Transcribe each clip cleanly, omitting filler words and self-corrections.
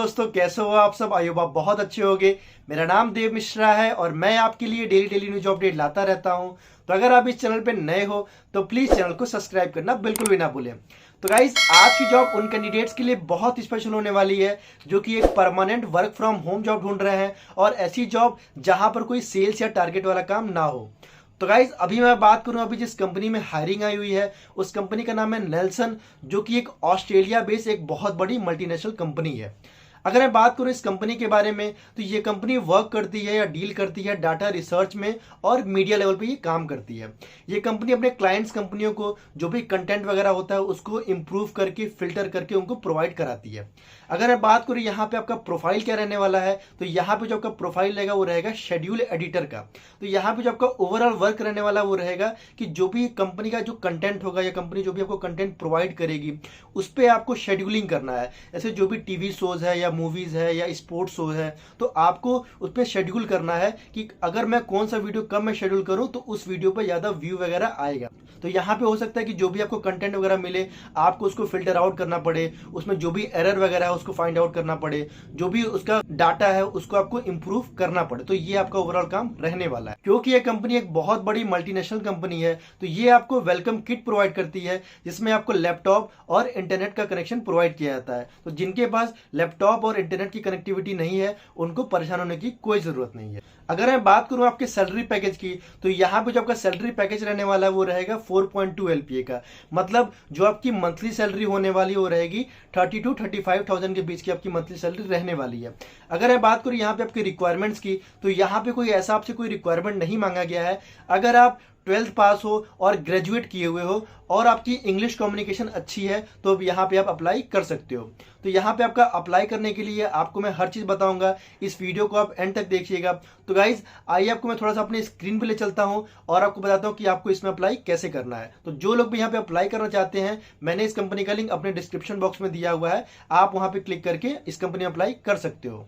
दोस्तों, कैसे हो आप सब। आई होप आप बहुत अच्छे होंगे। मेरा नाम देव मिश्रा है और मैं आपके लिए डेली न्यूज अपडेट लाता रहता हूं। तो अगर आप इस चैनल पे नए हो तो प्लीज चैनल को सब्सक्राइब करना बिल्कुल भी ना भूलें। तो गाइज, आज की जॉब उन कैंडिडेट्स के लिए बहुत स्पेशल होने वाली है जो कि एक permanent work from home job ढूंढ रहे हैं और ऐसी जॉब जहां पर कोई सेल्स या टारगेट वाला काम ना हो। तो गाइज, अभी मैं बात करूं अभी जिस कंपनी में हायरिंग आई हुई है उस कंपनी का नाम है नेल्सन, जो कि एक ऑस्ट्रेलिया बेस्ड एक बहुत बड़ी मल्टीनेशनल कंपनी है। अगर मैं बात करूं इस कंपनी के बारे में तो ये कंपनी वर्क करती है या डील करती है डाटा रिसर्च में और मीडिया लेवल पे ये काम करती है। ये कंपनी अपने क्लाइंट्स कंपनियों को जो भी कंटेंट वगैरह होता है उसको इंप्रूव करके फिल्टर करके उनको प्रोवाइड कराती है। अगर मैं बात करूं यहाँ पे आपका प्रोफाइल क्या रहने वाला है तो यहाँ पे जो आपका प्रोफाइल रहेगा वो रहेगा शेड्यूल एडिटर का। तो यहाँ पे जो आपका ओवरऑल वर्क रहने वाला वो रहेगा कि जो भी कंपनी का जो कंटेंट होगा या कंपनी जो भी आपको कंटेंट प्रोवाइड करेगी उस पर आपको शेड्यूलिंग करना है। जैसे जो भी टीवी शोज है या मूवीज है या स्पोर्ट्स शो है तो आपको उस पर शेड्यूल करना है कि अगर मैं कौन सा वीडियो कब मैं शेड्यूल करूं तो उस वीडियो पर ज्यादा व्यू वगैरह आएगा। तो यहाँ पे हो सकता है कि जो भी आपको कंटेंट वगैरह मिले आपको उसको फिल्टर आउट करना पड़े, उसमें जो भी एरर वगैरह है उसको फाइंड आउट करना पड़े, जो भी उसका डाटा है उसको आपको इंप्रूव करना पड़े। तो ये आपका ओवरऑल काम रहने वाला है। क्योंकि ये कंपनी एक बहुत बड़ी मल्टीनेशनल कंपनी है तो ये आपको वेलकम किट प्रोवाइड करती है जिसमें आपको लैपटॉप और इंटरनेट का कनेक्शन प्रोवाइड किया जाता है। तो जिनके पास लैपटॉप और इंटरनेट की कनेक्टिविटी नहीं है उनको परेशान होने की कोई जरूरत नहीं है। अगर मैं बात करूं आपके सैलरी पैकेज की तो यहाँ पे जो आपका सैलरी पैकेज रहने वाला है वो रहेगा 4.2 LPA का। मतलब जो आपकी मंथली सैलरी होने वाली वो रहेगी 30 to 35,000 के बीच की आपकी मंथली सैलरी रहने वाली है। अगर मैं बात करूं यहाँ पे आपकी रिक्वायरमेंट्स की तो यहाँ पे कोई ऐसा आपसे कोई रिक्वायरमेंट नहीं मांगा गया है। अगर आप 12th पास हो और ग्रेजुएट किए हुए हो और आपकी इंग्लिश कम्युनिकेशन अच्छी है तो यहाँ पे आप अप्लाई कर सकते हो। तो यहाँ पे आपका अप्लाई करने के लिए आपको मैं हर चीज बताऊंगा, इस वीडियो को आप एंड तक देखिएगा। तो गाइज, आइए आपको मैं थोड़ा सा अपनी स्क्रीन पे ले चलता हूँ और आपको बताता हूँ कि आपको इसमें अप्लाई कैसे करना है। तो जो लोग भी यहाँ पे अप्लाई करना चाहते हैं मैंने इस कंपनी का लिंक अपने डिस्क्रिप्शन बॉक्स में दिया हुआ है, आप वहां पे क्लिक करके इस कंपनी में अप्लाई कर सकते हो।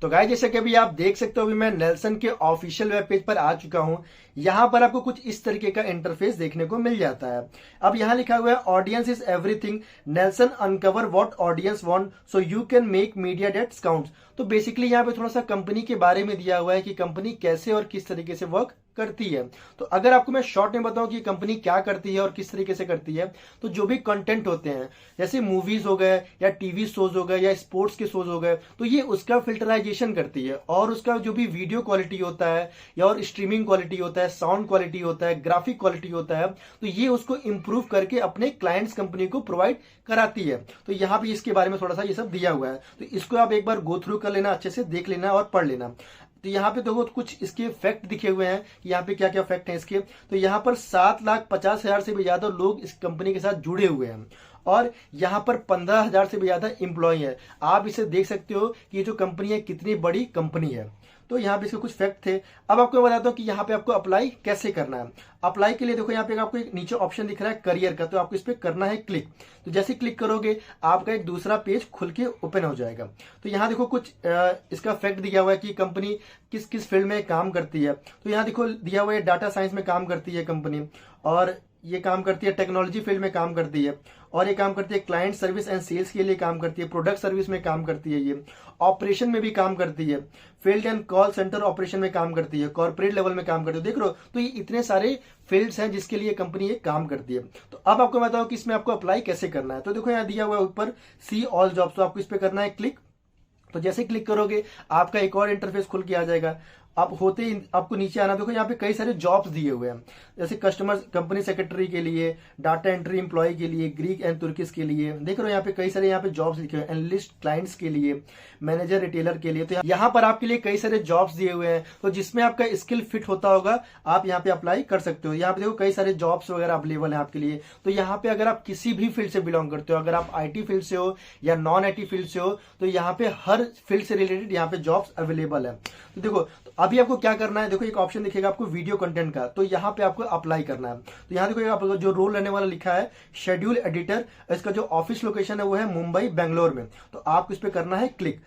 तो गाइस, जैसे कि अभी आप देख सकते हो अभी मैं नेल्सन के ऑफिशियल वेब पेज पर आ चुका हूं। यहां पर आपको कुछ इस तरीके का इंटरफेस देखने को मिल जाता है। अब यहां लिखा हुआ है audience is everything, Nelson uncover what audience want so you can make media that counts. तो बेसिकली यहां पे थोड़ा सा कंपनी के बारे में दिया हुआ है कि कंपनी कैसे और किस तरीके से वर्क करती है। तो अगर आपको मैं शॉर्ट में बताऊं कि कंपनी क्या करती है और किस तरीके से करती है तो जो भी कंटेंट होते हैं जैसे मूवीज हो गए या टीवी शोज हो गए या स्पोर्ट्स के शोज हो गए तो ये उसका फिल्टराइजेशन करती है और उसका जो भी वीडियो क्वालिटी होता है या और स्ट्रीमिंग क्वालिटी होता है, साउंड क्वालिटी होता है, ग्राफिक क्वालिटी होता है, तो ये उसको इंप्रूव करके अपने क्लाइंट्स कंपनी को प्रोवाइड कराती है। तो यहाँ पे इसके बारे में थोड़ा सा ये सब दिया हुआ है तो इसको आप एक बार गो थ्रू कर लेना, अच्छे से देख लेना और पढ़ लेना। तो यहाँ पे देखो कुछ इसके फैक्ट दिखे हुए हैं कि यहाँ पे क्या क्या फैक्ट हैं इसके। तो यहाँ पर 7,50,000 से भी ज्यादा लोग इस कंपनी के साथ जुड़े हुए हैं और यहाँ पर 15,000 से भी ज्यादा एम्प्लॉय है। आप इसे देख सकते हो कि ये जो कंपनी है कितनी बड़ी कंपनी है। तो यहाँ पे इसके कुछ फैक्ट थे। अब आपको मैं बताता हूँ कि यहाँ पे आपको अप्लाई कैसे करना है। अप्लाई के लिए देखो यहाँ पे आपको एक नीचे ऑप्शन दिख रहा है करियर का, तो आपको इस पे करना है क्लिक। तो जैसे क्लिक करोगे आपका एक दूसरा पेज खुल के ओपन हो जाएगा। तो यहाँ देखो कुछ इसका फैक्ट दिया हुआ है कि कंपनी किस किस फील्ड में काम करती है। तो यहाँ देखो दिया हुआ है डाटा साइंस में काम करती है कंपनी, और ये काम करती है टेक्नोलॉजी फील्ड में काम करती है, और ये काम करती है क्लाइंट सर्विस एंड सेल्स के लिए काम करती है, प्रोडक्ट सर्विस में काम करती है, ये ऑपरेशन में भी काम करती है, field and call centre operation में काम करती है, कॉर्पोरेट लेवल में काम करती है। देख रहे हो तो ये इतने सारे फील्ड्स हैं जिसके लिए कंपनी ये काम करती है। तो अब आपको बताओ कि इसमें आपको अप्लाई कैसे करना है। तो देखो यहाँ दिया हुआ है ऊपर सी ऑल जॉब्स, तो आपको इस पे करना है क्लिक। तो जैसे क्लिक करोगे आपका एक और इंटरफेस खुल के आ जाएगा। अब होते ही आपको नीचे आना, देखो यहाँ पे कई सारे जॉब्स दिए हुए हैं जैसे कस्टमर कंपनी सेक्रेटरी के लिए, डाटा एंट्री एम्प्लॉय के लिए, ग्रीक एंड तुर्किश के लिए। देख रहे हो यहाँ पे कई सारे यहाँ पे जॉब्स लिखे हुए हैं, एनालिस्ट क्लाइंट्स के लिए, मैनेजर रिटेलर के लिए। तो यहाँ पर आपके लिए कई सारे जॉब्स दिए हुए हैं तो जिसमें आपका स्किल फिट होता होगा आप यहाँ पे अप्लाई कर सकते हो। यहाँ पे देखो कई सारे जॉब्स वगैरह अवेलेबल है आपके लिए। तो यहाँ पे अगर आप किसी भी फील्ड से बिलोंग करते हो, अगर आप IT फील्ड से हो या नॉन IT फील्ड से हो, तो यहाँ पे हर फील्ड से रिलेटेड यहाँ पे जॉब्स अवेलेबल है। तो देखो तो अभी आपको क्या करना है, देखो एक ऑप्शन दिखेगा आपको वीडियो कंटेंट का, तो यहाँ पे आपको अप्लाई करना है। तो यहाँ देखो आपको जो रोल रहने वाला लिखा है शेड्यूल एडिटर, इसका जो ऑफिस लोकेशन है वो है मुंबई बेंगलोर में। तो आपको इस पे करना है क्लिक।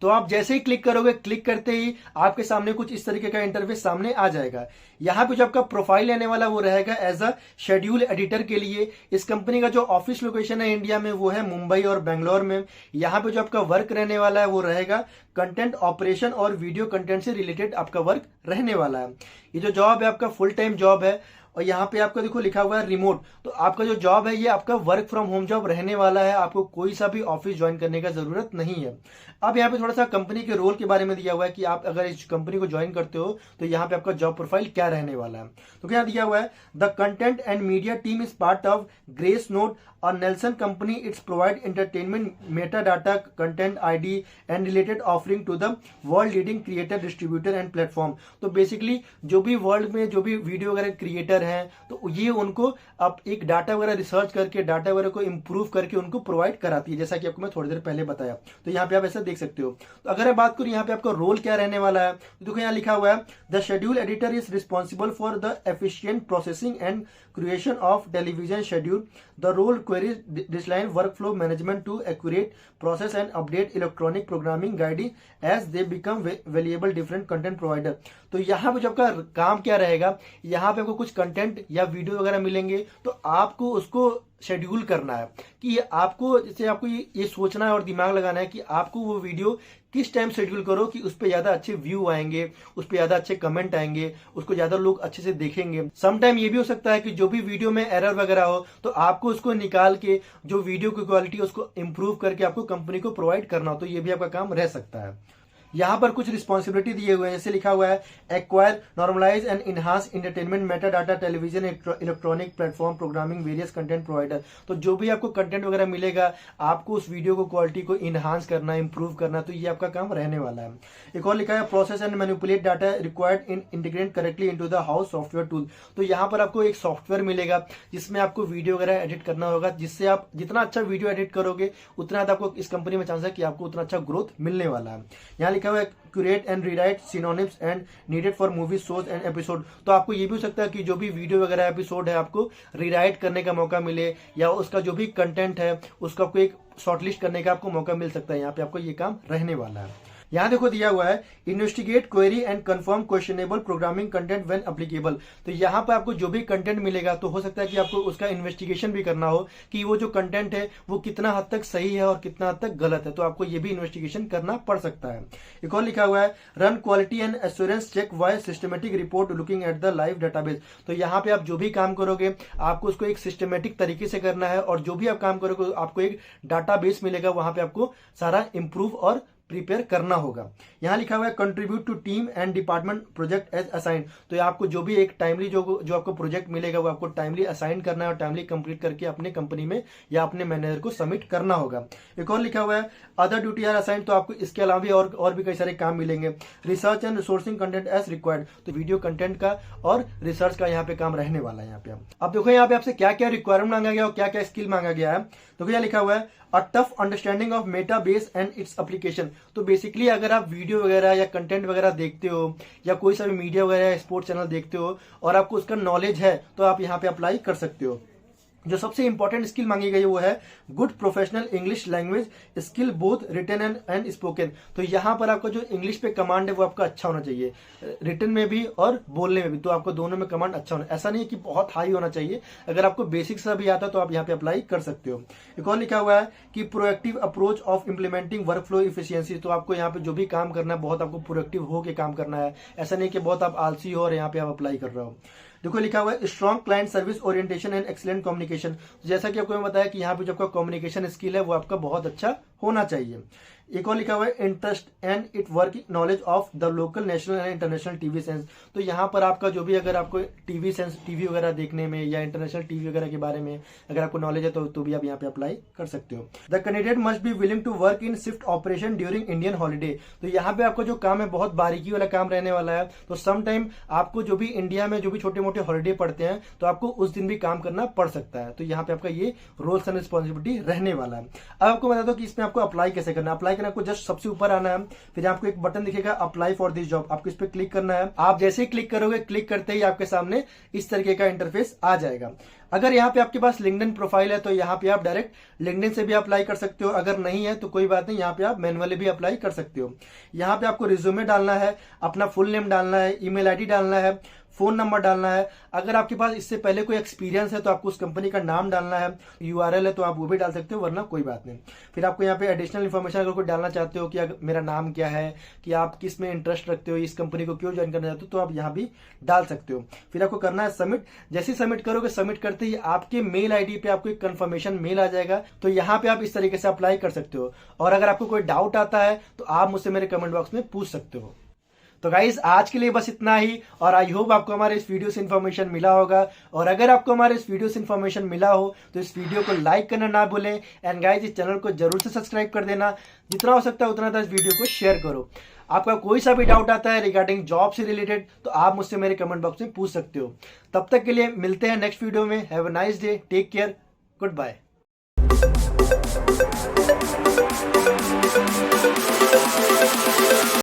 तो आप जैसे ही क्लिक करोगे, क्लिक करते ही आपके सामने कुछ इस तरीके का इंटरफेस सामने आ जाएगा। यहाँ पे जो आपका प्रोफाइल लेने वाला वो रहेगा एज अ शेड्यूल एडिटर के लिए। इस कंपनी का जो ऑफिस लोकेशन है इंडिया में वो है मुंबई और बेंगलोर में। यहाँ पे जो आपका वर्क रहने वाला है वो रहेगा कंटेंट ऑपरेशन और वीडियो कंटेंट से रिलेटेड आपका वर्क रहने वाला है। ये जो जॉब है आपका फुल टाइम जॉब है और यहाँ पे आपका देखो लिखा हुआ है रिमोट। तो आपका जो जॉब है ये आपका वर्क फ्रॉम होम जॉब रहने वाला है, आपको कोई सा भी ऑफिस ज्वाइन करने का जरूरत नहीं है। अब यहाँ पे थोड़ा सा कंपनी के रोल के बारे में दिया हुआ है कि आप अगर इस कंपनी को ज्वाइन करते हो तो यहाँ पे आपका जॉब प्रोफाइल क्या रहने वाला है। तो क्या दिया हुआ है, the content and media team is part of Gracenote और Nielsen company. It's provide entertainment, Meta data, content ID and related offering to the world leading creator, distributor and platform. तो बेसिकली जो भी world में जो भी video वगैरह creator हैं तो ये उनको अब एक डाटा वगैरह रिसर्च करके, डाटा वगैरह को इंप्रूव करके उनको प्रोवाइड कराती है, जैसा कि आपको मैं थोड़ी देर पहले बताया। तो यहाँ पे आप ऐसा देख सकते हो। तो अगर मैं बात करूं यहाँ पे आपका रोल क्या रहने वाला है, तो देखो यहाँ लिखा हुआ है the schedule editor is responsible for the efficient processing and creation of television schedule. The role queries design workflow management to accurate process and update electronic programming guiding as they become variable different content provider. तो यहाँ पे जो आपका काम क्या रहेगा, यहाँ पे आपको कुछ कंटेंट या वीडियो वगैरह मिलेंगे तो आपको उसको शेड्यूल करना है कि आपको, जैसे आपको ये सोचना है और दिमाग लगाना है कि आपको वो वीडियो किस टाइम शेड्यूल करो कि उस पर ज्यादा अच्छे व्यू आएंगे, उस पर ज्यादा अच्छे कमेंट आएंगे, उसको ज्यादा लोग अच्छे से देखेंगे। सम टाइम ये भी हो सकता है कि जो भी वीडियो में एरर वगैरह हो तो आपको उसको निकाल के जो वीडियो की क्वालिटी है उसको इंप्रूव करके आपको कंपनी को प्रोवाइड करना हो, तो ये भी आपका काम रह सकता है। यहाँ पर कुछ रिस्पॉन्सिबिलिटी दिए हुए हैं, जैसे लिखा हुआ है acquire, normalize and enhance entertainment, Meta data, television, electronic platform, programming, various content provider. तो जो भी आपको कंटेंट वगैरह मिलेगा आपको उस वीडियो को क्वालिटी को इनहांस करना, इंप्रूव करना, तो ये आपका काम रहने वाला है। एक और लिखा है process and manipulate data required in integrate correctly into the house software tool. तो यहाँ पर आपको एक सॉफ्टवेयर मिलेगा जिसमें आपको वीडियो वगैरह एडिट करना होगा, जिससे आप जितना अच्छा वीडियो एडिट करोगे उतना आपको इस कंपनी में चांस है कि आपको उतना अच्छा ग्रोथ मिलने वाला है। यहाँ लिखा हुआ है create and rewrite synonyms and needed for movie shows and episode. तो आपको ये भी हो सकता है कि जो भी वीडियो वगैरह एपिसोड है आपको रीराइट करने का मौका मिले, या उसका जो भी कंटेंट है उसका आपको एक शॉर्टलिस्ट करने का आपको मौका मिल सकता है। यहाँ पे आपको ये काम रहने वाला है। यहाँ देखो दिया हुआ है investigate query and confirm questionable programming content when applicable. तो यहाँ पर आपको जो भी कंटेंट मिलेगा तो हो सकता है कि आपको उसका इन्वेस्टिगेशन भी करना हो कि वो जो कंटेंट है वो कितना हद तक सही है और कितना हद तक गलत है, तो आपको ये भी इन्वेस्टिगेशन करना पड़ सकता है। एक और लिखा हुआ है run quality and assurance check why systematic report looking at the live database. तो यहाँ पे आप जो भी काम करोगे आपको उसको एक सिस्टमेटिक तरीके से करना है, और जो भी आप काम करोगे आपको एक डाटाबेस मिलेगा, वहां पे आपको सारा इंप्रूव और प्रिपेयर करना होगा। यहाँ लिखा हुआ है contribute to team and department project as assign. तो आपको जो भी एक टाइमली जो आपको प्रोजेक्ट मिलेगा वो आपको टाइमली असाइन करना है और टाइमली कंप्लीट करके अपने कंपनी में या अपने मैनेजर को सबमिट करना होगा। एक और लिखा हुआ है अदर ड्यूटी आर असाइन। तो आपको इसके अलावा भी और भी कई सारे काम मिलेंगे। Research and resourcing content as required. तो वीडियो कंटेंट का और रिसर्च का यहाँ पे काम रहने वाला है। यहाँ पे अब देखो यहाँ पे आपसे क्या क्या रिक्वायरमेंट मांगा गया और क्या क्या स्किल मांगा गया है। तो यहाँ लिखा हुआ है a tough understanding of Meta base and its application. तो बेसिकली अगर आप वीडियो वगैरह या कंटेंट वगैरह देखते हो या कोई सा भी मीडिया वगैरह या स्पोर्ट्स चैनल देखते हो और आपको उसका नॉलेज है तो आप यहाँ पे अप्लाई कर सकते हो। जो सबसे इंपॉर्टेंट स्किल मांगी गई है वो है good professional English language skill both written and spoken. तो यहाँ पर आपका जो इंग्लिश पे कमांड है वो आपका अच्छा होना चाहिए, रिटन में भी और बोलने में भी। तो आपको दोनों में कमांड अच्छा होना, ऐसा नहीं कि बहुत हाई होना चाहिए। अगर आपको बेसिक सा भी आता है तो आप यहाँ पे अप्लाई कर सकते हो। एक और लिखा हुआ है कि proactive approach of implementing work flow efficiency. तो आपको यहाँ पे जो भी काम करना है बहुत आपको प्रोएक्टिव होकर काम करना है, ऐसा नहीं कि बहुत आप आलसी हो और यहाँ पे आप अप्लाई कर रहे हो। देखो लिखा हुआ है strong client service orientation and excellent communication. जैसा कि आपको मैं बताया कि यहाँ पे जो आपका कम्युनिकेशन स्किल है वो आपका बहुत अच्छा होना चाहिए। एक और लिखा हुआ है interest and it work knowledge of the local national and international TV sense. तो यहाँ पर आपका जो भी अगर आपको टीवी वगैरह देखने में या इंटरनेशनल टीवी वगैरह के बारे में अगर आपको नॉलेज है तो भी आप यहाँ पे अप्लाई कर सकते हो। The candidate must be willing to work in shift operation during Indian holiday. तो यहाँ पे आपका जो काम है बहुत बारीकी वाला काम रहने वाला है। तो सम टाइम आपको जो भी इंडिया में जो भी छोटे मोटे हॉलीडे पड़ते हैं तो आपको उस दिन भी काम करना पड़ सकता है। तो यहाँ पे आपका ये रोल्स एंड रिस्पॉन्सिबिलिटी रहने वाला है। अब आपको बता दो कि इसमें आपको अप्लाई कैसे करना है। अप्लाई करना, आपको जस्ट सबसे ऊपर आना है, फिर आपको एक बटन दिखेगा अप्लाई फॉर दिस जॉब, आपको इस पर क्लिक करना है। आप जैसे ही क्लिक करोगे, क्लिक करते ही आपके सामने इस तरीके का इंटरफेस आ जाएगा। अगर यहाँ पे आपके पास लिंक्डइन प्रोफाइल है तो यहाँ पे आप डायरेक्ट लिंक्डइन से भी अप्लाई कर सकते हो, अगर नहीं है तो कोई बात नहीं, यहाँ पे आप मैनुअली भी अप्लाई कर सकते हो। यहाँ पे आपको रिज्यूमे डालना है, अपना फुल नेम डालना है, ईमेल आईडी डालना है, फोन नंबर डालना है। अगर आपके पास इससे पहले कोई एक्सपीरियंस है तो आपको उस कंपनी का नाम डालना है, यूआरएल है तो आप वो भी डाल सकते हो, वरना कोई बात नहीं। फिर आपको यहाँ पे एडिशनल इन्फॉर्मेशन अगर कोई डालना चाहते हो कि मेरा नाम क्या है, कि आप किस में इंटरेस्ट रखते हो, इस कंपनी को क्यों ज्वाइन करना चाहते हो, तो आप यहाँ भी डाल सकते हो। फिर आपको करना है सबमिट। जैसे ही सबमिट करोगे, सबमिट करते ही आपके मेल आईडी पे आपको एक कंफर्मेशन मेल आ जाएगा, तो यहाँ पे आप इस तरीके से अप्लाई कर सकते हो। और अगर आपको कोई डाउट आता है तो आप मुझसे मेरे कमेंट बॉक्स में पूछ सकते हो। तो गाइज आज के लिए बस इतना ही, और आई होप आपको हमारे इस वीडियो से इन्फॉर्मेशन मिला होगा। और अगर आपको हमारे इस वीडियो से इन्फॉर्मेशन मिला हो तो इस वीडियो को लाइक करना ना भूलें, एंड गाइज इस चैनल को जरूर से सब्सक्राइब कर देना, जितना हो सकता है उतना इस वीडियो को शेयर करो। आपका कोई सा भी डाउट आता है रिगार्डिंग जॉब से रिलेटेड तो आप मुझसे मेरे कमेंट बॉक्स में पूछ सकते हो। तब तक के लिए मिलते हैं नेक्स्ट वीडियो में। Have a nice day, take care, good bye.